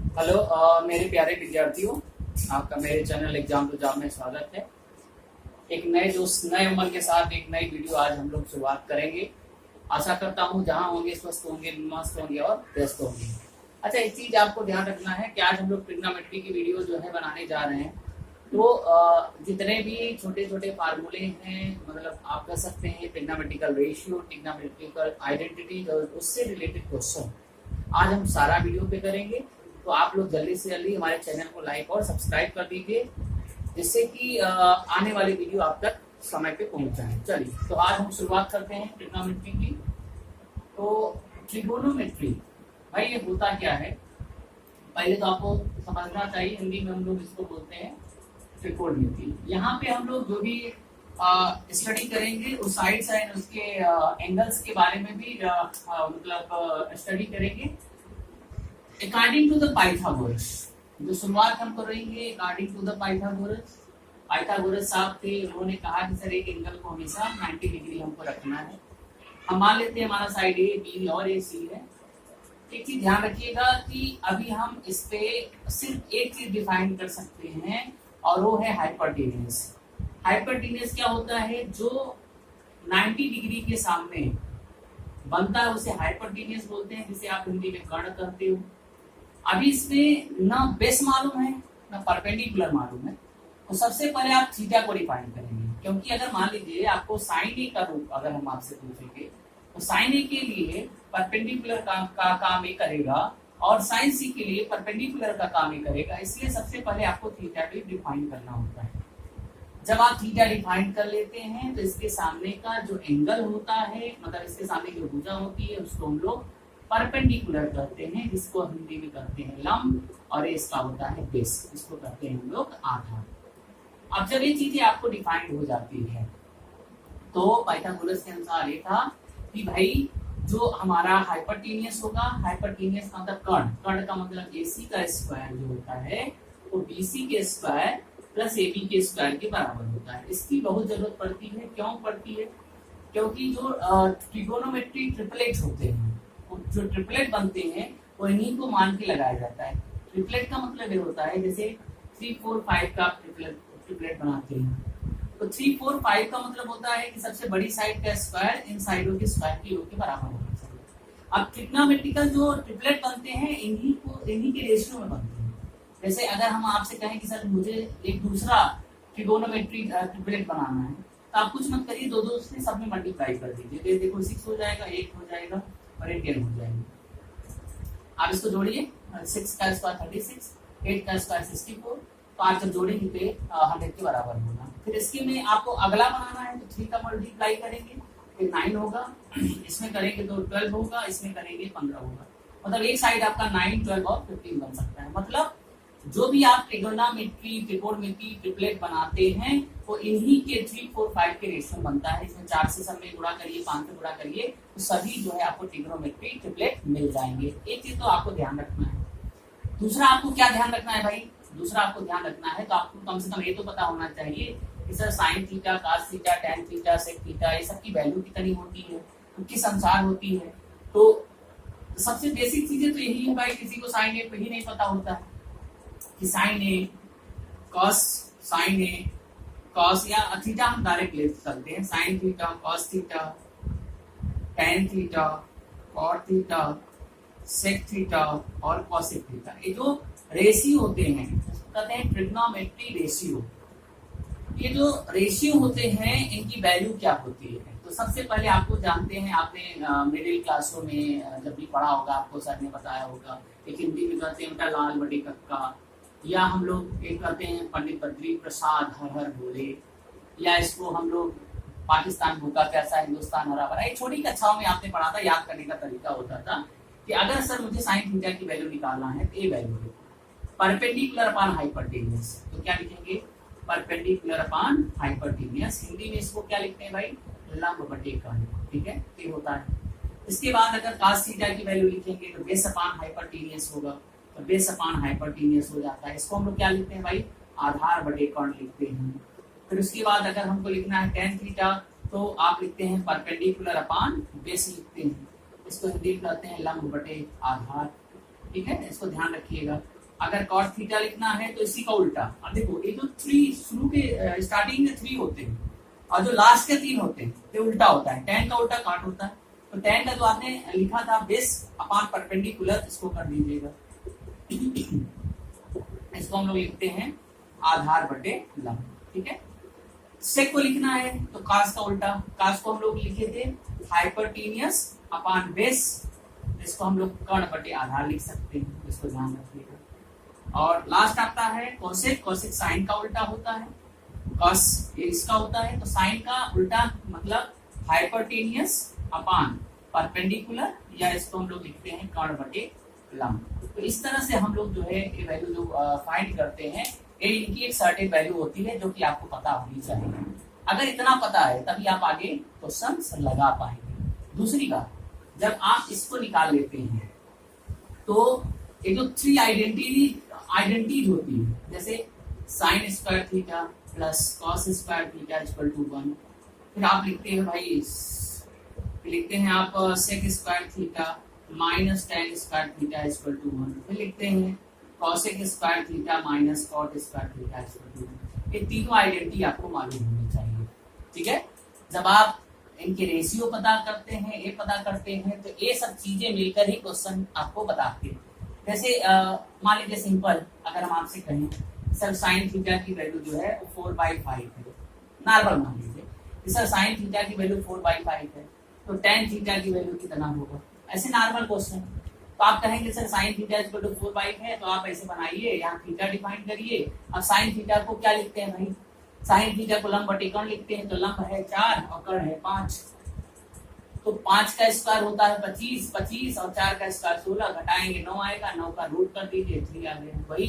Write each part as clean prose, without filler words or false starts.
Hello मेरे प्यारे विद्यार्थियों, आपका मेरे चैनल एग्जाम टू जॉब में स्वागत है। एक नए दोस्त नए उम्र के साथ एक नई वीडियो आज हम लोग शुरुआत करेंगे। आशा करता हूँ जहाँ होंगे स्वस्थ होंगे, मस्त होंगे और व्यस्त होंगे। अच्छा, एक चीज आपको ध्यान रखना है कि आज हम लोग ट्रिग्नोमेट्री की वीडियो जो है बनाने जा रहे हैं। तो जितने भी छोटे छोटे फार्मूले हैं, मतलब आप कह सकते हैं ट्रिग्नोमेट्रिकल रेशियो, ट्रिग्नोमेट्रिकल आइडेंटिटी और उससे रिलेटेड क्वेश्चन आज हम सारा वीडियो पे करेंगे। तो आप लोग जल्दी से जल्दी हमारे चैनल को लाइक और सब्सक्राइब कर दीजिए, जिससे कि आने वाली वीडियो आप तक समय पे पहुंच जाए। चलिए, तो आज हम शुरुआत करते हैं ट्रिग्नोमेट्री की। तो ट्रिगोनोमेट्री भाई ये होता क्या है, पहले तो आपको समझना चाहिए। हिंदी में हम लोग इसको बोलते हैं त्रिकोणमिति। यहाँ पे हम लोग जो भी स्टडी करेंगे उस साइड्स एंड उसके एंगल्स के बारे में भी मतलब स्टडी करेंगे अकॉर्डिंग टू द पाइथागोरस। जो शुरुआत हम करेंगे according to the Pythagoras. Pythagoras साहब थे, उन्होंने कहा कि सर एक एंगल को हमेशा 90 डिग्री हमको रखना है। हम मान लेते हैं हमारा साइड ए बी और ए सी है। एक चीज ध्यान रखिएगा कि अभी हम इस पे सिर्फ एक चीज डिफाइन कर सकते हैं और वो है हाइपरटेनियस। हाइपरटेनियस क्या होता है? जो 90 डिग्री के सामने बनता है उसे हाइपरटेनियस बोलते हैं, जिसे आप हिंदी में कर्ण कहते हो। अभी इसमें ना बेस मालूम है ना परपेंडिकुलर मालूम है, तो सबसे पहले आप थीटा को डिफाइन करेंगे। क्योंकि अगर मान लीजिए आपको साइन ए का रूप अगर हम आपसे पूछेंगे तो साइन ए के लिए परपेंडिकुलर का काम ए करेगा और साइन सी के लिए परपेंडिकुलर का काम ए करेगा। इसलिए सबसे पहले आपको थीटा को डिफाइन करना होता है। जब आप थीटा डिफाइन कर लेते हैं तो इसके सामने का जो एंगल होता है, मतलब इसके सामने जो भुजा होती है, उसको हम लोग परपेंडिकुलर कहते हैं, जिसको हिंदी में कहते हैं लंब, और इसका होता है बेस, इसको कहते हैं हम लोग आधार। अब जब ये चीजें आपको डिफाइंड हो जाती है तो पाइथागोरस के अनुसार ये था कि भाई जो हमारा हाइपरटेनियस होगा, हाइपरटेनियस का मतलब कर्ण, कर्ण का मतलब एसी का स्क्वायर जो होता है वो बीसी के स्क्वायर प्लस एबी के स्क्वायर के बराबर होता है। इसकी बहुत जरूरत पड़ती है। क्यों पड़ती है? क्योंकि जो ट्रिगोनोमेट्री ट्रिपलेट होते हैं, जो ट्रिपलेट बनते हैं वो इन्हीं को मान के लगाया जाता है। ट्रिपलेट का मतलब ये होता है जैसे 3, 4, 5 का ट्रिपलेट बनाते हैं, तो 3, 4, 5 का मतलब होता है कि सबसे बड़ी साइड का स्क्वायर इन साइडों के स्क्वायर की रो के बराबर होना चाहिए। अब ट्रिग्नोमेट्रिकल जो ट्रिपलेट बनते हैं इन्हीं के रेशियो में बनते हैं। जैसे अगर हम आपसे कहें कि सर मुझे एक दूसरा ट्रिगोनोमेट्री ट्रिपलेट बनाना है, तो आप कुछ मत करिए, दो से सब में मल्टीप्लाई कर दीजिए। देखो 6 हो जाएगा, 8 हो जाएगा और 8 10 हो जाएंगे। आप इसको जोड़िए, 6 का स्क्वायर 36, 8 का स्क्वायर 64, तो आप जब जोड़ेंगे तो 100 के बराबर होगा। फिर इसके में आपको अगला बनाना है तो 3 का मल्टीप्लाई करेंगे फिर 9 होगा, इसमें करेंगे तो 12 होगा, इसमें करेंगे 15 होगा। मतलब एक साइड आपका 9, 12 और 15 बन सकता है। मतलब जो भी आप ट्रिगोनोमेट्री ट्रिपलेट बनाते हैं वो इन्हीं के 3, 4, 5 के रेशियो बनता है। इसमें 4 से सब में गुणा करिए, 5 से गुणा करिए, तो सभी जो है आपको ट्रिगोनोमेट्री ट्रिपलेट मिल जाएंगे। एक चीज तो आपको ध्यान रखना है। दूसरा आपको क्या ध्यान रखना है भाई? दूसरा आपको ध्यान रखना है तो आपको कम से कम ये तो पता होना चाहिए कि sir sine theta, cos theta, tan theta, sec theta, ये सब की वैल्यू कितनी होती है, तो किस अनुसार होती है। तो सबसे बेसिक चीजें तो यही है भाई। किसी को साइन ए ही नहीं पता होता है कि sine A cos, sine A cos, या थीटा हम डायरेक्ट ले सकते हैं, sine theta, cos theta, tan theta, cot theta, sec theta और कॉसेक थीटा। ये जो रेशियो होते हैं कहते हैं ट्रिग्नोमेट्री रेशियो। ये जो रेशियो होते हैं इनकी वैल्यू क्या होती है? तो सबसे पहले आपको जानते हैं, आपने मिडिल क्लासों में जब भी पढ़ा होगा आपको सर ने बताया होगा, एक हिंदी में कहते हैं बेटा लाल बड़े कक्का, या हम लोग एक कहते हैं पंडित बद्री प्रसाद हर हर बोले, या इसको हम लोग पाकिस्तान भूखा प्यासा हिंदुस्तान हरा भरा। एक छोटी कक्षाओं में आपने पढ़ा था, याद करने का तरीका होता था कि अगर सर मुझे साइन थीटा की वैल्यू निकालना है तो ये वैल्यू है परपेंडिकुलर अपॉन हाइपरटेनियस। तो क्या लिखेंगे? Perpendicular upon हाइपरटेनियस। हिंदी में इसको क्या लिखते हैं भाई? लंब बटे कर्ण। ठीक है, ये होता है। इसके बाद अगर cos थीटा की वैल्यू लिखेंगे तो बेस अपॉन हाइपरटेनियस होगा, तो बेस अपॉन हाइपरटेनियस हो जाता है। इसको हम लोग क्या लिखते हैं भाई? आधार बटे कर्ण लिखते हैं। फिर उसके बाद अगर हमको लिखना है tan थीटा तो आप लिखते हैं परपेंडिकुलर अपॉन बेस लिखते हैं। इसको हिंदी में कहते हैं लंब बटे आधार। ठीक है, इसको ध्यान रखिएगा। अगर cos थीटा लिखना है तो इसी का उल्टा। अब देखो ये जो 3 शुरू के स्टार्टिंग में 3 होते हैं और जो लास्ट के 3 होते हैं ये उल्टा होता है। tan का उल्टा cot होता है। तो tan का जो आपने लिखा था बेस अपॉन परपेंडिकुलर, इसको कर दीजिएगा। इसको हम लोग लिखते हैं आधार बटे लंब। ठीक है, सेक को लिखना है तो कास का उल्टा, कास को हम लोग लिखे थे हाइपरटीनियस अपॉन बेस, इसको हम लोग कर्ण बटे आधार लिख सकते हैं, इसको ध्यान रखिएगा। और लास्ट आता है कोसेक, कोसेक साइन का उल्टा होता है, कॉस इसका होता है, तो साइन का उल्टा मतलब हाइपरटीनियस अपॉन परपेंडिकुलर, या इसको हम लोग लिखते हैं कर्ण बटे लंब। तो इस तरह से हम लोग जो है ये वैल्यू जो फाइंड करते हैं, ये इनकी एक सर्टेन वैल्यू होती है जो कि आपको पता होनी चाहिए। अगर इतना पता है तभी आप आगे क्वेश्चन लगा पाएंगे। दूसरी बात, जब आप इसको निकाल लेते हैं तो ये जो 3 आइडेंटिटीज होती है, जैसे sine square theta plus cos square theta equal to 1, फिर आप लिखते हैं भाई, लिखते हैं आप sec square theta minus tan square theta equal to 1, फिर लिखते हैं cosec square theta minus cot square theta equal to 1। ये तीनों आइडेंटिटी आपको मालूम होनी चाहिए। ठीक है, जब आप इनके रेशियो पता करते हैं, ये पता करते हैं, तो ये सब चीजें मिलकर ही क्वेश्चन आपको बताते हैं। जैसे मान लीजिए सिंपल, अगर हम आपसे कहें सर साइन थीटा की वैल्यू जो है 4/5 है, नॉर्मल मान लीजिए सर साइन थीटा की वैल्यू 4/5 है, तो tan थीटा की वैल्यू कितना होगा, ऐसे नॉर्मल क्वेश्चन। तो आप कहेंगे sir sine theta equal to 4/5 है, तो आप ऐसे बनाइए, यहाँ थीटा डिफाइन करिए। अब साइन थीटा को क्या लिखते हैं भाई, साइन थीटा को लंब बटे कर्ण लिखते हैं, तो लंब है 4 और कर्ण है 5, तो 5 का स्क्वायर होता है 25, 25 और 4 का स्क्वायर 16, घटाएंगे 9 आएगा, 9 का रूट कर दीजिए 3 आ गया। वही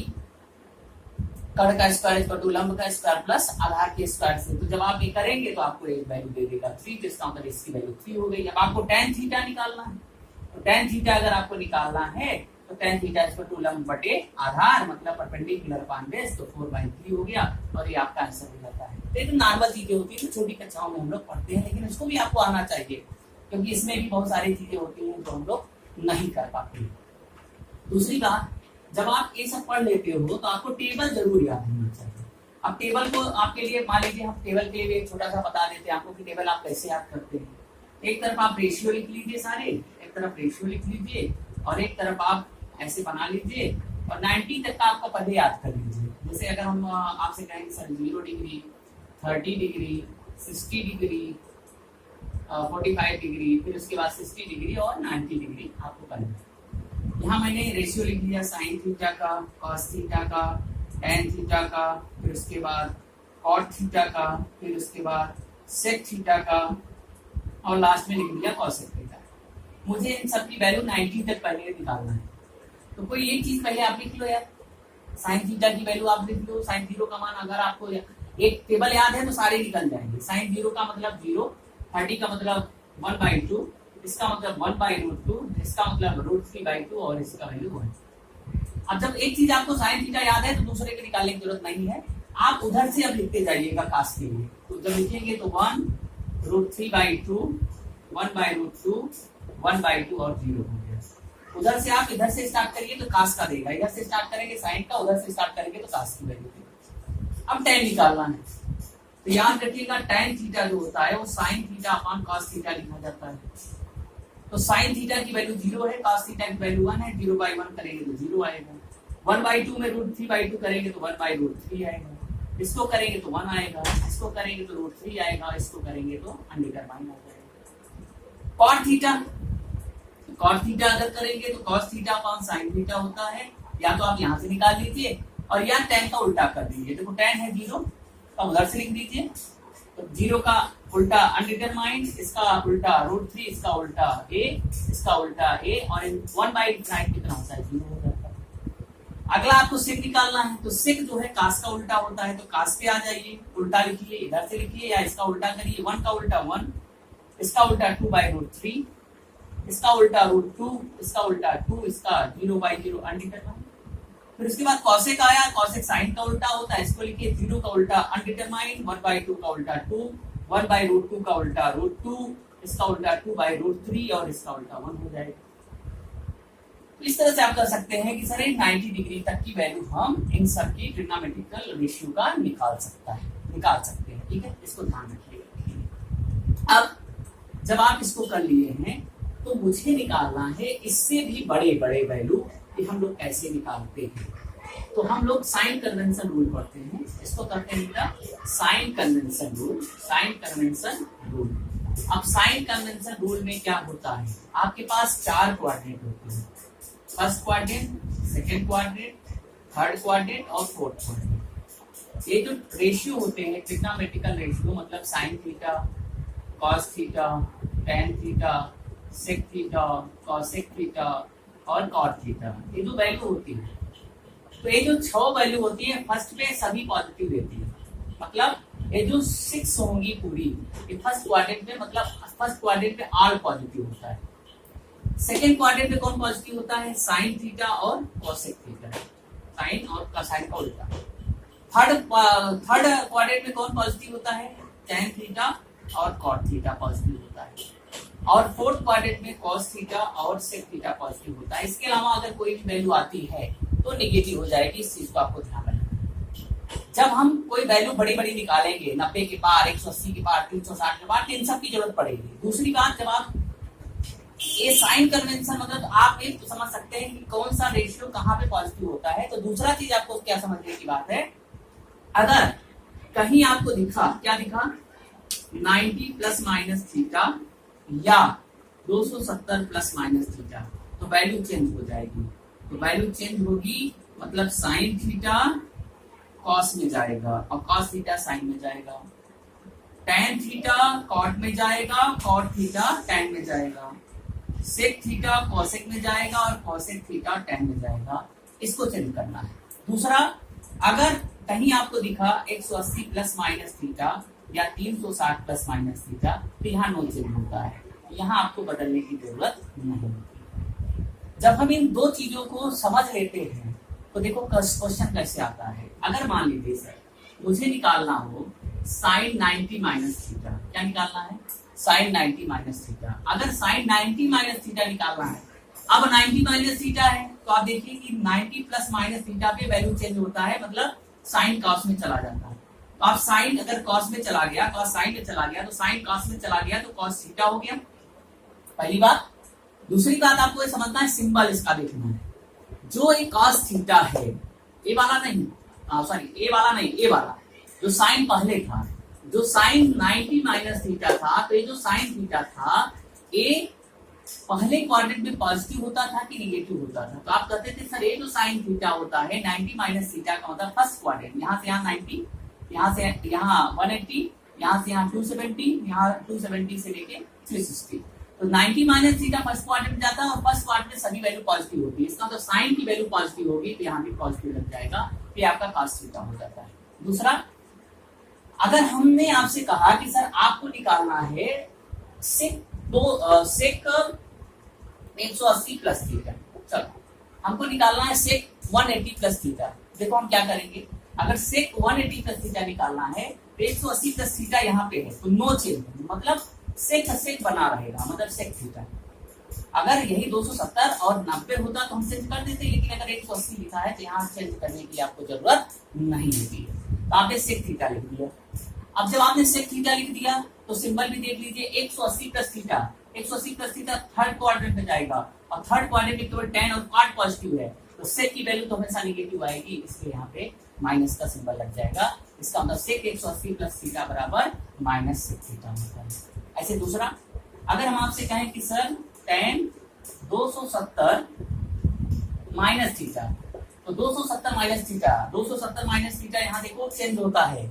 कर्ण का स्क्वायर इक्वल टू लंब का स्क्वायर प्लस आधार के स्क्वायर से, तो जब आप ये करेंगे तो आपको एक वैल्यू दे देगा 3, तो इसका मतलब इसकी वैल्यू 3 हो गई। अब आपको tan थीटा निकालना है, तो tan थीटा अगर आपको निकालना है तो tan थीटा इक्वल टू लंब बटे आधार मतलब परपेंडिकुलर अपॉन बेस, तो 4/3 हो गया और ये आपका आंसर हो जाता है। तो ये तो नॉर्मल चीजें होती है, तो छोटी कक्षाओं में हम लोग पढ़ते हैं, लेकिन इसको भी आपको आना चाहिए क्योंकि इसमें भी बहुत सारी चीजें होती हैं जो हम लोग नहीं कर पाते। दूसरी बात, जब आप ये सब पढ़ लेते हो तो आपको टेबल जरूर याद होना चाहिए। अब टेबल को आपके लिए मान लीजिए हम टेबल के लिए छोटा सा बता देते हैं आपको कि टेबल आप कैसे याद करते हैं। एक तरफ आप रेशियो लिख लीजिए सारे, एक तरफ रेशियो लिख लीजिए और एक तरफ आप ऐसे बना लीजिए और 90 तक का आपका पहले याद कर लीजिए। जैसे अगर हम आपसे कहेंगे sir 0 degree, 30 degree, 60 degree, 45 degree, फिर उसके बाद 60 डिग्री और 90 डिग्री आपको करना है। यहाँ मैंने रेशियो लिख लिया साइन थीटा का, कॉस थीटा का, tan थीटा का, फिर उसके बाद कॉट थीटा का, फिर उसके बाद सेक थीटा का और लास्ट में लिख दिया कॉसेक थीटा। मुझे इन सब की वैल्यू 90 तक पहले निकालना है, तो कोई एक चीज पहले आप लिख लो यार, साइन थीटा की वैल्यू आप लिख लो। साइन 0 का मान अगर आपको एक टेबल याद है तो सारे निकल जाएंगे। साइन 0 का मतलब 0, 30 का मतलब 1/2, इसका मतलब 1/√2, इसका मतलब √3/2 और इसका वैल्यू 1। अब जब एक चीज आपको साइन थीटा याद है तो दूसरे के निकालने की जरूरत नहीं है, आप उधर से अब लिखते जाइएगा कास के लिए। तो जब लिखेंगे तो 1√3/2, 1/√2, 1/2 और 0 हो गया। उधर से आप इधर से स्टार्ट करिए तो कास का देगा, इधर से स्टार्ट करेंगे साइन का, उधर से स्टार्ट करेंगे तो कास की वैल्यू देगा। अब tan निकालना है, तो याद रखिएगा tan थीटा जो होता है वो sine theta upon cos theta लिखा जाता है। तो साइन थीटा की वैल्यू 0 है, कॉस थीटा की वैल्यू 1 है, 0/1 करेंगे तो 0 आएगा, 1/2 में √3/2 करेंगे तो 1/√3 आएगा, इसको करेंगे तो 1 आएगा, इसको करेंगे तो √3 आएगा, इसको करेंगे तो अंडर माइन आ जाएगा। कॉट थीटा, कॉट थीटा अगर करेंगे तो cos theta upon sine theta होता है, या तो आप यहाँ से निकाल लीजिए और या tan का उल्टा कर दीजिए। देखो tan है 0 तो उधर से लिख दीजिए, तो 0 का उल्टा अनडिटरमाइंड, इसका उल्टा √3, इसका उल्टा a, इसका उल्टा a और 1/9 कितना होता है 0 हो जाता है। अगला आपको सेक निकालना है, तो सेक जो है कास का उल्टा होता है, तो कास पे आ जाइए, उल्टा लिखिए, इधर से लिखिए या इसका उल्टा करिए। 1 का उल्टा 1, इसका उल्टा 2/√3, इसका उल्टा √2, इसका उल्टा 2, इसका 0/0 अनडिटरमाइंड। फिर उसके बाद कॉसेक आया, कॉसेक साइन का उल्टा होता है, इसको लिखिए 0 का उल्टा अनडिटरमाइंड, 1/2 का उल्टा 2, 1/√2 का उल्टा √2, इसका उल्टा 2/√3 और इसका उल्टा 1 हो जाएगा। इस तरह से आप कर सकते हैं कि सर 90 डिग्री तक की वैल्यू हम इन सब की ट्रिग्नोमेट्रिकल रेशियो का निकाल सकते हैं। ठीक है, इसको ध्यान रखिएगा। अब जब आप इसको कर लिए हैं तो मुझे निकालना है इससे भी बड़े बड़े वैल्यू कि हम लोग कैसे निकालते हैं। तो हम लोग साइन कन्वेंशन रूल पढ़ते हैं, इसको करते हैं साइन कन्वेंशन रूल। अब साइन कन्वेंशन रूल में क्या होता है, आपके पास 4 क्वाड्रेंट होते हैं, first quadrant, second quadrant, third quadrant और फोर्थ क्वाड्रेंट। ये जो रेशियो होते हैं ट्रिग्नोमेट्रिकल रेशियो, मतलब sine theta, cos theta, tan theta, sec theta, cosec theta और कॉट थीटा, ये जो वैल्यू होती है, तो ये जो 6 वैल्यू होती है फर्स्ट पे सभी पॉजिटिव रहती है, मतलब ये जो 6 होंगी पूरी ये फर्स्ट क्वाड्रेंट में, मतलब फर्स्ट क्वाड्रेंट में ऑल पॉजिटिव होता है। सेकेंड क्वाड्रेंट में कौन पॉजिटिव होता है, साइन थीटा और कॉसेक थीटा, साइन और कोसाइन का उल्टा। थर्ड क्वाड्रेंट में कौन पॉजिटिव होता है, टेन थीटा और कॉट थीटा पॉजिटिव होता है। और फोर्थ क्वाड्रेंट में कॉस थीटा और सेक थीटा पॉजिटिव होता है। इसके अलावा अगर कोई भी वैल्यू आती है तो नेगेटिव हो जाएगी, इस चीज को आपको ध्यान रखना। जब हम कोई वैल्यू बड़ी बड़ी निकालेंगे 90 के पार, 180 के पार, 360 के पार, इन सब की जरूरत पड़ेगी। दूसरी बात, जब आप ये साइन कन्वेंशन, मतलब आप ये तो समझ सकते हैं कि कौन सा रेशियो कहाँ पे पॉजिटिव होता है। तो दूसरा चीज आपको क्या समझने की बात है, अगर कहीं आपको दिखा, क्या दिखा, 90 प्लस माइनस थीटा या 270 प्लस माइनस थीटा, तो वैल्यू चेंज हो जाएगी। तो वैल्यू चेंज होगी, मतलब साइन थीटा कॉस में जाएगा और कॉस थीटा साइन में जाएगा, टेन थीटा कॉट में जाएगा, कॉट थीटा टेन में जाएगा, सेक थीटा कॉसेक में जाएगा और कॉसेक थीटा टेन में जाएगा। इसको चेंज करना है। दूसरा, अगर कहीं आपको दिखा 180 प्लस माइनस थीटा या 360 प्लस माइनस थीटा, तो यहाँ नो चेंज होता है, यहाँ आपको बदलने की जरूरत नहीं होती। जब हम इन दो चीजों को समझ लेते हैं तो देखो क्वेश्चन कैसे आता है। अगर मान लीजिए सर मुझे निकालना हो साइन 90 माइनस थीटा, क्या निकालना है, साइन 90 माइनस थीटा। अगर साइन 90 माइनस थीटा निकालना है, अब 90 माइनस थीटा है, तो आप देखिए कि 90 प्लस माइनस थीटा पे वैल्यू चेंज होता है, मतलब साइन कॉस में चला जाता है। तो आप साइन अगर कॉस में चला गया, कॉस साइन में चला गया, तो साइन कॉस में चला गया तो कॉस थीटा हो गया, पहली बात। दूसरी बात आपको ये समझना है, सिंबल इसका देखना है। जो ये कॉस थीटा है, ए वाला नहीं, सॉरी ए वाला नहीं, ए वाला जो साइन पहले था, जो साइन 90 माइनस थीटा था, तो ये जो साइन थीटा था ये पहले क्वाड्रेंट में पॉजिटिव होता था कि निगेटिव होता था। तो आप कहते थे सर ये जो साइन थीटा होता है 90 माइनस थीटा का मतलब फर्स्ट क्वाड्रेंट, यहाँ से यहाँ 90, यहाँ से यहाँ 180, यहाँ से यहाँ 270, यहाँ 270 से लेके 360। तो 90 माइनस थीटा फर्स्ट क्वाड्रेंट में जाता है और फर्स्ट क्वाड्रेंट में सभी वैल्यू पॉजिटिव होती है। इसका मतलब साइन की वैल्यू पॉजिटिव होगी तो यहाँ भी पॉजिटिव लग जाएगा, फिर आपका कॉस थीटा हो जाता है। दूसरा, अगर हमने आपसे कहा कि सर आपको निकालना है सेक 180 प्लस थीटा, चलो हमको निकालना है सेक 180 प्लस थीटा। देखो हम क्या करेंगे, अगर सेक 180 प्लस थीटा निकालना है तो 180 प्लस थीटा यहाँ पे है, तो नो चेंज, मतलब सेक बना रहेगा, मतलब सेक थीटा। अगर यही 270 और 90 होता तो हम चेंज कर देते, लेकिन अगर 180 लिखा है तो यहाँ चेंज करने की आपको जरूरत नहीं होती है। तो आपने सेक थीटा लिख दिया। अब जब आपने सेक थीटा लिख दिया तो सिंबल भी देख लीजिए, 180 plus theta, 180 plus theta third quadrant में जाएगा और थर्ड क्वाड्रेंट में केवल 10 और कॉट पॉजिटिव है, तो सेक की वैल्यू तो हमेशा नेगेटिव आएगी, इसलिए यहाँ पे माइनस का सिंबल लग जाएगा। इसका मतलब सेक 180 प्लस थीटा बराबर माइनस सेक थीटा होता है। ऐसे दूसरा, अगर हम आपसे कहें कि सर tan 270 माइनस थीटा, तो 270 माइनस थीटा यहाँ देखो चेंज होता है,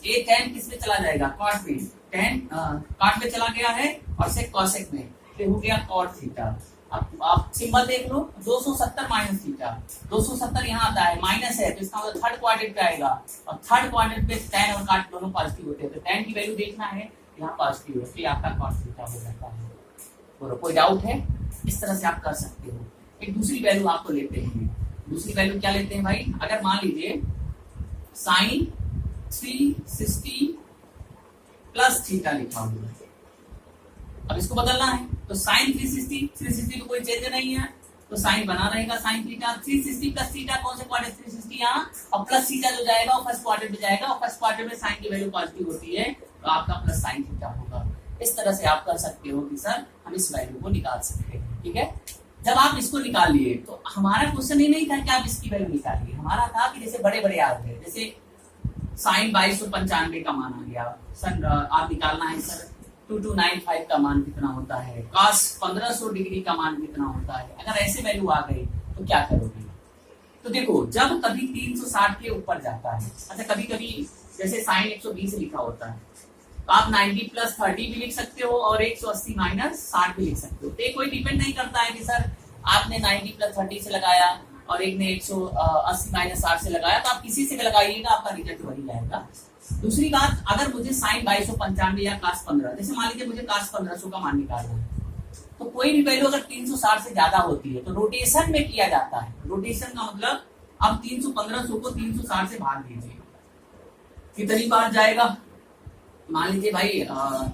ये tan किस में चला जाएगा, कॉट में, tan कॉट में चला गया है और सेक कॉसेक में, फिर हो गया कॉट थीटा। अब आप सिंबल देख लो, 270 माइनस थीटा, 270 यहाँ आता है, माइनस है तो इसका मतलब थर्ड क्वाड्रेंट पे आएगा और थर्ड क्वाड्रेंट पे tan और कॉट दोनों पॉजिटिव होते हैं, तो tan की वैल्यू देखना है, यहाँ पॉजिटिव है, फिर आपका कॉस थीटा हो जाता है। और कोई डाउट है, इस तरह से आप कर सकते हो। एक दूसरी वैल्यू आपको लेते हैं, दूसरी वैल्यू क्या लेते हैं भाई, अगर मान लीजिए साइन 360 प्लस थीटा लिखा हुआ है, अब इसको बदलना है तो साइन 360 तो कोई चेंज नहीं है, तो साइन बना रहेगा साइन थीटा। 360 प्लस थीटा कौन से क्वाड्रेंट 360 यहाँ, और प्लस थीटा जो जाएगा वो फर्स्ट क्वाड्रेंट में जाएगा, और फर्स्ट क्वाड्रेंट में साइन की वैल्यू पॉजिटिव होती है तो आपका प्लस साइन थीटा होगा। इस तरह से आप कर सकते हो कि सर हम इस वैल्यू को निकाल सकते हैं। ठीक है, जब आप इसको निकाल लिए तो हमारा क्वेश्चन ये नहीं था कि आप इसकी वैल्यू निकालिए, हमारा था कि जैसे बड़े बड़े आ गए, जैसे साइन 2295 का मान आ गया सर, आप निकालना है सर 2295 का मान कितना होता है, कास 1500 डिग्री का मान कितना होता है। अगर ऐसे वैल्यू आ गई तो क्या करोगे? तो देखो जब कभी 360 के ऊपर जाता है, अच्छा कभी कभी जैसे साइन 120 लिखा होता है तो आप 90 प्लस 30 भी लिख सकते हो और 180 माइनस 60 भी लिख सकते हो। तो कोई डिपेंड नहीं करता है कि सर आपने 90 प्लस 30 से लगाया और एक ने 180 माइनस 60 से लगाया, तो आप किसी से भी लगाइएगा आपका रिजल्ट वही जाएगा। दूसरी बात, अगर मुझे साइन 2295 या कास 15, जैसे मान लीजिए मुझे कास 1500 का मान निकालना है, तो कोई भी वैल्यू अगर 360 से ज्यादा होती है तो रोटेशन में किया जाता है। रोटेशन का मतलब अब 1500 को 360 से भाग दीजिए, कितनी बार जाएगा? मान लीजिए भाई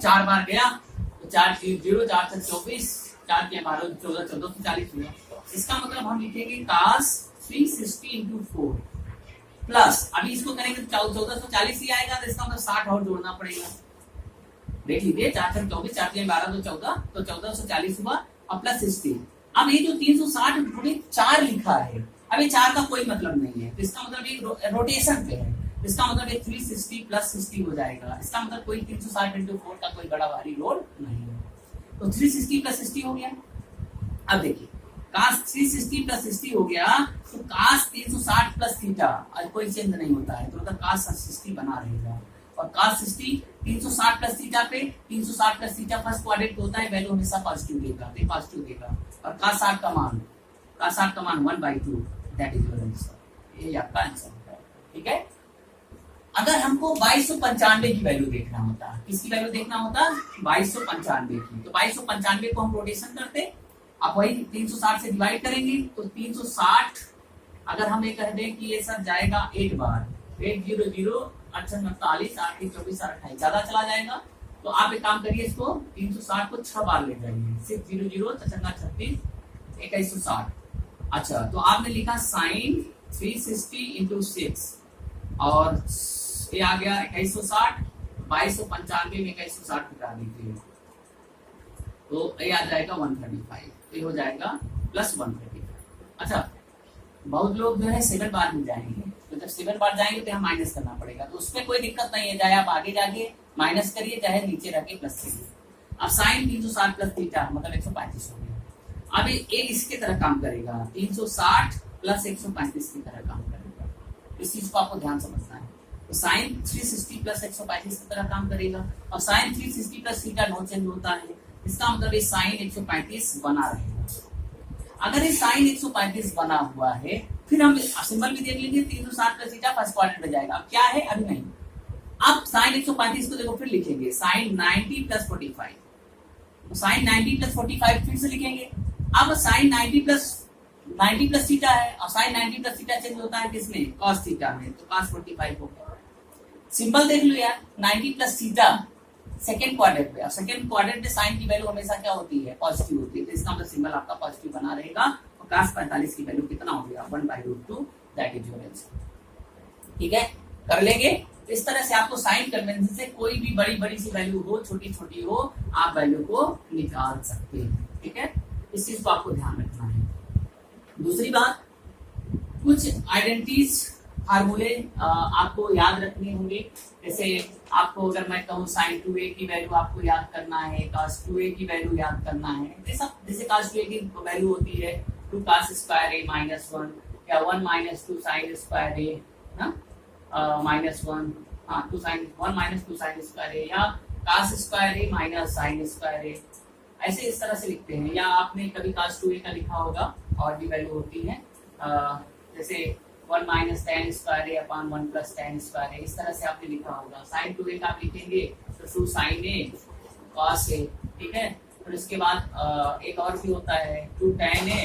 4 बार गया तो 4 0 4 से 24, 4 के 12 14 14 से 40 हुआ। इसका मतलब हम लिखेंगे कास 360 इंटू 4 प्लस, अभी इसको करेंगे तो 1440 ही आएगा, तो इसका मतलब 60 और जोड़ना पड़ेगा। देख लीजिए 4 से 24, 4 के 12 तो 14, तो 1440 हुआ और प्लस 60। अब ये जो 360 4 लिखा है, अब ये 4 का कोई मतलब नहीं है, तो इसका मतलब ये रोटेशन पे है, इसका मतलब ये 360 प्लस 60 हो जाएगा। इसका मतलब कोई 360 इंटू 4 का कोई बड़ा भारी लोड नहीं है, तो 360 प्लस 60 हो गया। अब देखिए कास 360 प्लस 60 हो गया, तो कास 360 प्लस थीटा कोई चेंज नहीं होता है, तो मतलब कास 60 बना रहेगा। और कास 60 360 प्लस थीटा पे 360 प्लस थीटा फर्स्ट क्वाड्रेंट होता है, वैल्यू हमेशा पॉजिटिव देगा, तो पॉजिटिव देगा। और कास 60 का मान 1/2, दैट इज योर आंसर, ये आपका आंसर है। ठीक है, अगर हमको 2295 की वैल्यू देखना होता, किसकी वैल्यू देखना होता? 2295 की, तो 2295 को हम रोटेशन करते, आप वही 360 से डिवाइड करेंगे, तो 360 अगर हम ये कह दें कि ये सर जाएगा 8 बार, 8 0 0 68 48 8 24 28 ज्यादा चला जाएगा, तो आप एक काम करिए, इसको 360 को 6 बार ले जाइए, 6 0 0 36 2160। अच्छा, तो आपने लिखा साइन 360 इंटू 6 और ये आ गया 2160, 2295 में 2160 घटा दीजिए तो ये आ जाएगा 135, ये हो जाएगा प्लस 135। अच्छा, बहुत लोग जो है 7 बार में जाएंगे, तो जब 7 बार जाएंगे तो यहाँ माइनस करना पड़ेगा, तो उसमें कोई दिक्कत नहीं है, चाहे आप आगे जाके माइनस करिए चाहे नीचे रख के प्लस करिए। अब साइन 360 प्लस थीटा मतलब 135 हो गया। अब ये इसके तरह काम करेगा, 360 प्लस 135 की तरह काम करेगा, इस चीज को आपको ध्यान समझना है। तो साइन 360 प्लस 135 की तरह काम करेगा, और sine 360 plus theta no change होता है, इसका मतलब ये साइन 135 बना रहेगा। अगर ये साइन 135 बना हुआ है, फिर हम सिंबल भी देख लीजिए, 360 प्लस थीटा फर्स्ट क्वाड्रेंट में जाएगा। अब क्या है? अभी नहीं, अब साइन 135 को देखो फिर लिखेंगे साइन 90 प्लस 45, तो साइन 90 प्लस 45 फिर से लिखेंगे। अब साइन 90 प्लस थीटा है, और साइन 90 प्लस थीटा चेंज होता है किसमें? कॉस थीटा में, तो कॉस 45 हो गया। सिंपल देख लो यार, 90 प्लस थीटा सेकंड क्वाड्रेंट पे, और सेकंड क्वाड्रेंट में साइन की वैल्यू हमेशा क्या होती है? पॉजिटिव होती है, तो इसका मतलब सिंबल आपका पॉजिटिव बना रहेगा। और cos 45 की वैल्यू कितना हो गया? 1/√2, दैट इज योर आंसर। ठीक है, कर लेंगे। इस तरह से आपको साइन कन्वेंशन से कोई भी बड़ी बड़ी सी वैल्यू हो, छोटी छोटी हो, आप वैल्यू को निकाल सकते हैं। ठीक है, इस चीज को आपको ध्यान रखना है। दूसरी बात, कुछ आइडेंटिटीज फार्मूले आपको याद रखने होंगे। जैसे आपको अगर मैं कहूँ साइन 2a की वैल्यू आपको याद करना है, cos 2a की वैल्यू याद करना है, जैसे cos 2a की वैल्यू होती है 2 cos स्क्वायर a माइनस 1, या 1 माइनस 2 साइन स्क्वायर a ना माइनस 1, हाँ 2 sine 1 minus 2 sine square a, या cos square a minus sine square a, ऐसे इस तरह से लिखते हैं। या आपने कभी cos 2a का लिखा होगा, और भी वैल्यू होती है जैसे 1 minus tan square a upon 1 plus tan square a, इस तरह से आपने लिखा होगा। साइन 2a का आप लिखेंगे तो 2 साइन a cos a, ठीक है। फिर इसके बाद एक और भी होता है 2 tan a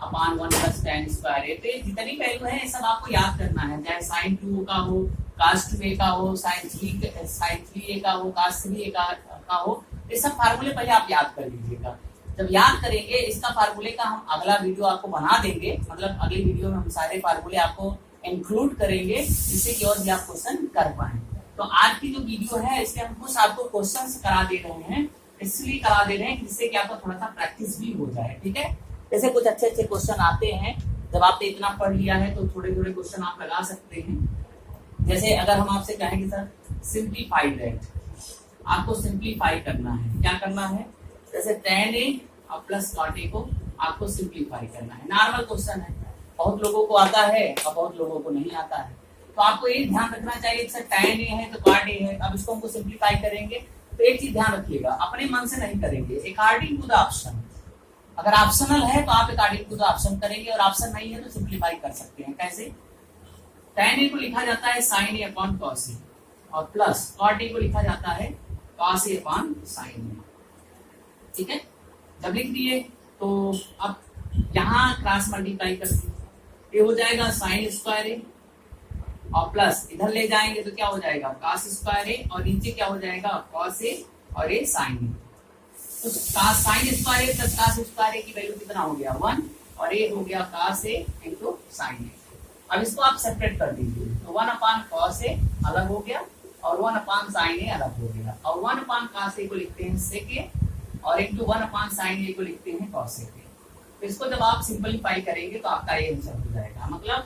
upon 1 plus tan square a। तो जितनी वैल्यू है सब आपको याद करना है, चाहे साइन 2 का हो, cos 2a का हो, साइन 3a का हो, cos 3a का हो, ये सब फार्मूले पहले आप याद कर लीजिएगा। जब याद करेंगे इसका फार्मूले का हम अगला वीडियो आपको बना देंगे, मतलब अगली वीडियो में हम सारे फार्मूले आपको इंक्लूड करेंगे जिससे कि और भी आप क्वेश्चन कर पाए। तो आज की जो वीडियो है इसमें हम कुछ आपको क्वेश्चन करा दे रहे हैं, इसलिए करा दे रहे हैं जिससे कि आपका थोड़ा सा प्रैक्टिस भी हो जाए, ठीक है। जैसे कुछ अच्छे अच्छे क्वेश्चन आते हैं, जब आपने इतना पढ़ लिया है तो थोड़े थोड़े क्वेश्चन आप लगा सकते हैं। जैसे अगर हम आपसे कहेंगे सर सिंप्लीफाइड दैट, आपको सिंप्लीफाई करना है, क्या करना है, जैसे tan a और प्लस cot a को आपको सिंप्लीफाई करना है। नॉर्मल क्वेश्चन है, बहुत लोगों को आता है और बहुत लोगों को नहीं आता है। तो आपको ये ध्यान रखना चाहिए सर tan a है तो cot a है, अब इसको हमको सिंप्लीफाई करेंगे तो एक चीज ध्यान रखिएगा, अपने मन से नहीं करेंगे, अकॉर्डिंग टू द ऑप्शन। अगर ऑप्शनल है तो आप अकॉर्डिंग टू द ऑप्शन करेंगे और ऑप्शन नहीं है तो सिंप्लीफाई कर सकते हैं। कैसे, tan a को लिखा जाता है sin a upon cos a और प्लस cot a को लिखा जाता है cos a upon sin a, ठीक है। जब लिख दिए तो अब यहाँ क्रॉस मल्टीप्लाई कर दिए, ये हो जाएगा साइन स्क्वायर ए और प्लस इधर ले जाएंगे तो क्या हो जाएगा cos स्क्वायर ए और नीचे क्या हो जाएगा cos ए और ये sin ए। तो साइन स्क्वायर ए प्लस cos स्क्वायर ए की वैल्यू कितना हो गया 1 और ये हो गया cos ए इंटू sin ए। अब इसको आप सेपरेट कर दीजिए तो 1 अपॉन cos ए अलग हो गया और 1 अपॉन sin ए अलग हो गया और 1 अपॉन cos ए को लिखते हैं sec ए और इंटू 1 अपॉन sin ए को लिखते हैं cos ए। तो इसको जब आप सिंपलीफाई करेंगे तो आपका ये आंसर हो जाएगा। मतलब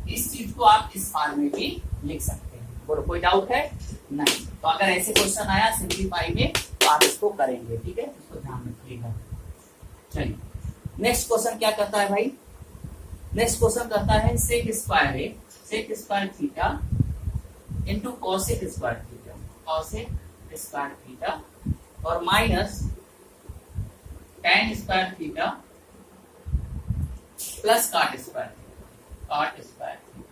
इस चीज को आप इस फॉर्म में भी लिख सकते हैं। बोलो कोई डाउट है? नहीं। तो अगर ऐसे क्वेश्चन आया सिंपलीफाई में तो आप इसको करेंगे, ठीक है, इसको ध्यान रखिएगा। चलिए नेक्स्ट क्वेश्चन क्या करता है भाई, नेक्स्ट क्वेश्चन करता है sec square theta into cosec square theta और minus tan square theta plus cot square theta.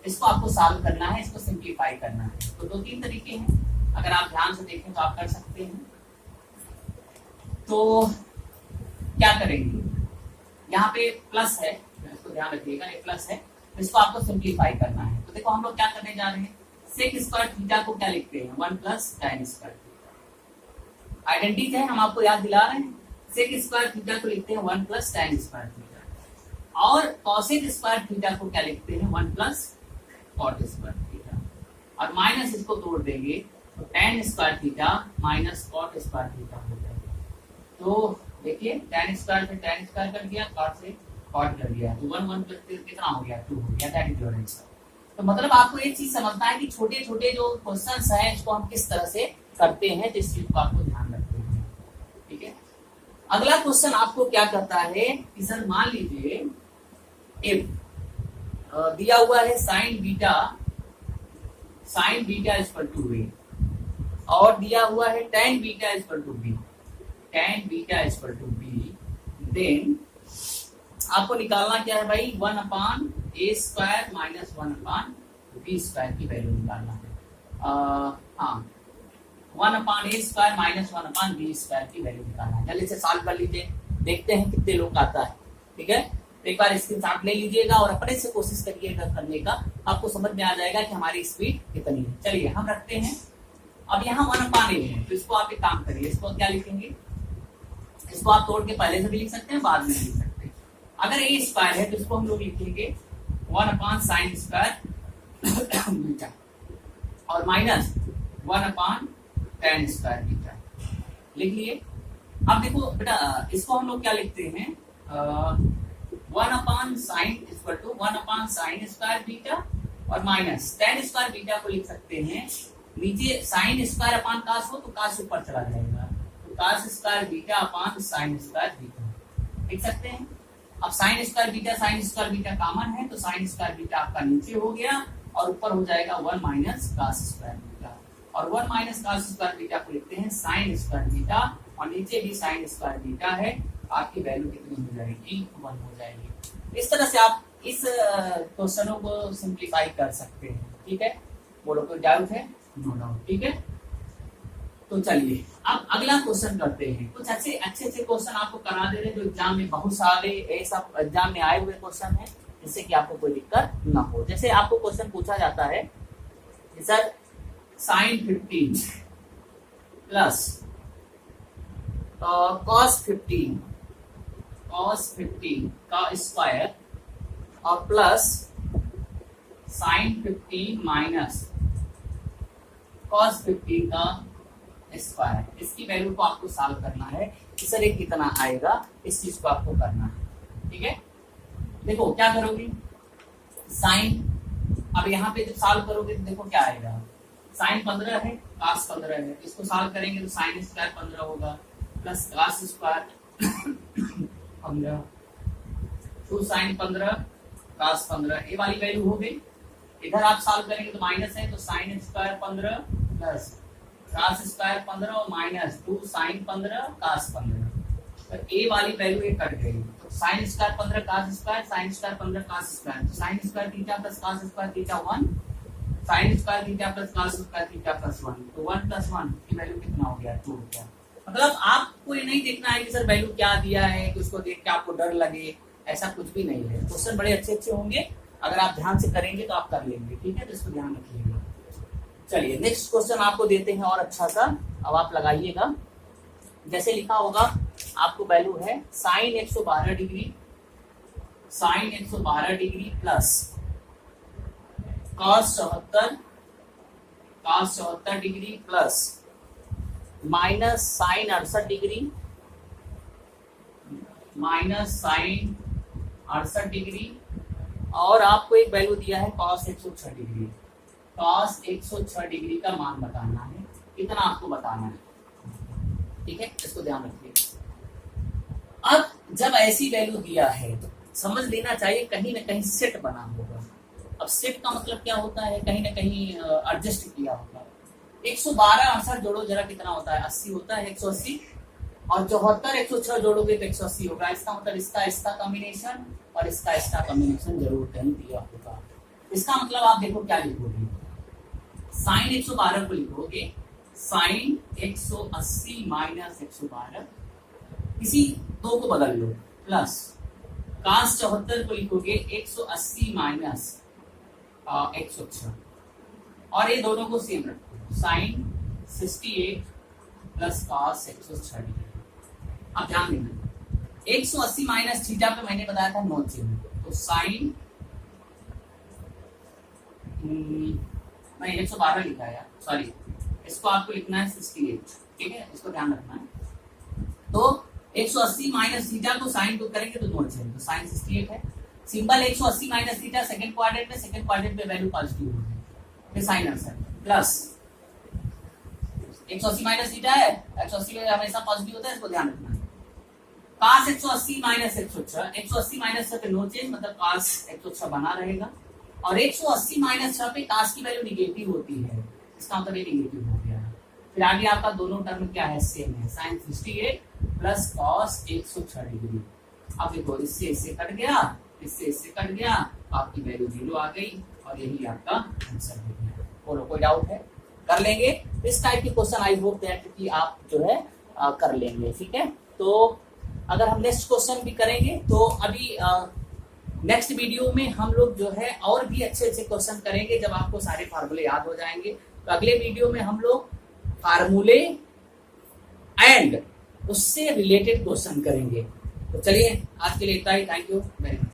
इसको आपको सॉल्व करना है, इसको सिंप्लीफाई करना है। तो दो तीन तरीके हैं, अगर आप ध्यान से देखें तो आप कर सकते हैं। तो क्या करेंगे, यहाँ पे प्लस है, इसको ध्यान रखिएगा, ये प्लस है, इसको आपको सिंप्लीफाई करना है। तो देखो हम लोग क्या करने जा रहे हैं, सेक स्क्वायर थीटा को क्या लिखते हैं 1 plus tan square theta. Identity है, हम आपको याद दिला रहे हैं। सेक स्क्वायर थीटा को लिखते हैं 1 प्लस tan स्क्वायर थीटा और कॉसेक स्क्वायर थीटा को क्या लिखते हैं 1 प्लस cot स्क्वायर थीटा और माइनस इसको तोड़ देंगे तो tan square theta minus cot square theta हो जाएगा। तो देखिए tan स्क्वायर से tan स्क्वायर कर दिया, cot से cot कर दिया, तो 1 1 प्लस कितना हो गया 2 हो गया, दैट इज योर आंसर। तो मतलब आपको एक चीज समझना है कि छोटे छोटे जो क्वेश्चंस हैं इसको हम किस तरह से करते हैं, तो इस चीज को आपको ध्यान रखते हैं, ठीक है। अगला क्वेश्चन आपको क्या करता है कि सर मान लीजिए इफ दिया हुआ है sine beta equal to a और दिया हुआ है tan beta equal to b, then आपको निकालना क्या है भाई 1 upon a square minus 1 upon b square की वैल्यू निकालना है। हाँ 1 upon a square minus 1 upon b square की वैल्यू निकालना है। जल्दी से सॉल्व कर लीजिए, देखते हैं कितने लोग आता है, ठीक है। तो एक बार स्क्रीनशॉट ले लीजिएगा और अपने से कोशिश करिएगा करने का, आपको समझ में आ जाएगा कि हमारी स्पीड कितनी है। चलिए हम रखते हैं, अब यहाँ 1 अपॉन a है तो इसको आप एक काम करिए, इसको क्या लिखेंगे, इसको आप तोड़ के पहले से भी लिख सकते हैं, बाद में लिख सकते हैं। अगर a स्क्वायर है तो इसको हम लोग लिखेंगे 1 अपॉन साइन स्क्वायर बीटा और minus 1 upon tan square beta, लिख लिए। अब देखो बेटा इसको हम लोग क्या लिखते हैं 1 upon sine equal to 1 upon sine square beta और माइनस tan स्क्वायर बीटा को लिख सकते हैं, नीचे साइन स्क्वायर अपॉन कास हो तो कास ऊपर चला जाएगा, तो cos square beta upon sine square beta लिख सकते हैं। अब साइन स्क्वायर बीटा कॉमन है तो साइन स्क्वायर बीटा आपका नीचे हो गया और ऊपर हो जाएगा 1 माइनस कास स्क्वायर बीटा और 1 माइनस कास स्क्वायर बीटा को लिखते हैं साइन स्क्वायर बीटा और नीचे भी साइन स्क्वायर बीटा है, आपकी वैल्यू कितनी हो जाएगी 1 हो जाएगी। इस तरह से आप इस क्वेश्चनों को सिंप्लीफाई कर सकते हैं, ठीक है। बोलो कोई डाउट है? नो डाउट, ठीक है। तो चलिए अब अगला क्वेश्चन करते हैं। कुछ अच्छे क्वेश्चन आपको करा दे रहे हैं जो एग्जाम में बहुत सारे ऐसा एग्जाम में आए हुए क्वेश्चन है जिससे कि आपको कोई दिक्कत ना हो। जैसे आपको क्वेश्चन पूछा जाता है कि सर sin 15 प्लस cos 15 का स्क्वायर और प्लस sin 15 माइनस cos 15 का स्क्वायर। इसकी वैल्यू को आपको सॉल्व करना है कि सर ये कितना आएगा, इस चीज को आपको करना है। ठीक है, देखो क्या करोगे, साइन, अब यहाँ पे जब सॉल्व करोगे तो देखो क्या आएगा, साइन 15 है, cos 15 है, इसको सॉल्व करेंगे तो साइन स्क्वायर 15 होगा plus cos square 15 two sine 15 cos 15, ये वाली वैल्यू हो गई। इधर आप सॉल्व करेंगे तो माइनस है, तो sine square 15 plus cos square 15 और माइनस 2 साइन 15 cos 15, तो ए वाली वैल्यू ये कट गई। तो sine square 15 cos square, sine square 15 cos square, तो sine square theta plus cos square theta 1, sine square theta plus cos square theta plus 1, तो 1 plus 1 की value कितना हो गया, 2 हो गया। मतलब आपको ये नहीं देखना है कि सर वैल्यू क्या दिया है कि उसको देख के आपको डर लगे, ऐसा कुछ भी नहीं है। क्वेश्चन बड़े अच्छे अच्छे होंगे, अगर आप ध्यान से करेंगे तो आप कर लेंगे। ठीक है, तो इसको ध्यान रखिएगा। चलिए नेक्स्ट क्वेश्चन आपको देते हैं और अच्छा सा, अब आप लगाइएगा। जैसे लिखा होगा आपको वैल्यू है sine 112 degree, sine 112 degree plus cos 74 degree plus minus sine 68 degree, minus sine 68 degree, और आपको एक वैल्यू दिया है cos 106 डिग्री। cos 106 डिग्री का मान बताना है, इतना आपको बताना है। ठीक है, इसको ध्यान रखिए। अब जब ऐसी वैल्यू दिया है तो समझ लेना चाहिए कहीं ना कहीं सेट बना होगा। अब सेट का मतलब क्या होता है, कहीं ना कहीं एडजस्ट किया होगा। 112 68 जोड़ो जरा, कितना होता है, 80 होता है, 180, और 74 106 जोड़ोगे तो 180 होगा। इसका मतलब इसका कॉम्बिनेशन और इसका कॉम्बिनेशन जरूर कहीं दिया होगा। इसका मतलब आप देखो क्या लिखोगे, साइन 112 को लिखोगे साइन 180 माइनस 112, किसी दो को बदल लो, प्लस cos 74 को लिखोगे 180 माइनस 106, और ये दोनों को सेम रखो, साइन 68 प्लस cos 106 डिग्री। अब ध्यान देना, 180 माइनस थीटा पे मैंने बताया था नो चिन्ह, तो साइन नहीं 112 लिखा है, सॉरी, इसको आपको लिखना है 68। ठीक है, इसको ध्यान रखना है। तो 180 माइनस थीटा को साइन को करेंगे तो नो चिन्ह, तो साइन 68 है। Symbol 180 minus theta second quadrant में वैल्यू पॉजिटिव होगी, sine answer plus 180 minus theta है, 180 में हमेशा पॉजिटिव होता है, इसको ध्यान रखना है। cos 180 माइनस 106, 180 माइनस 6 पे नो चेंज, मतलब cos 106 बना रहेगा, और 180 माइनस 6 पे cos की वैल्यू निगेटिव होती है, इसका मतलब ये निगेटिव हो गया। फिर आगे आपका दोनों टर्म क्या है, सेम है, साइन 68 प्लस cos 106 डिग्री। अब देखो इससे इससे कट गया, इससे इससे कट गया, आपकी वैल्यू 0 आ गई, और यही आपका आंसर हो गया। बोलो कोई डाउट है, कर लेंगे इस टाइप के क्वेश्चन, आई होप दैट कि आप जो है कर लेंगे। ठीक है, तो अगर हम नेक्स्ट क्वेश्चन भी करेंगे तो अभी नेक्स्ट वीडियो में हम लोग जो है और भी अच्छे अच्छे क्वेश्चन करेंगे, जब आपको सारे फार्मूले याद हो जाएंगे। तो अगले वीडियो में हम लोग फार्मूले एंड उससे रिलेटेड क्वेश्चन करेंगे। तो चलिए आज के लिए इतना ही, थैंक यू वेरी मच।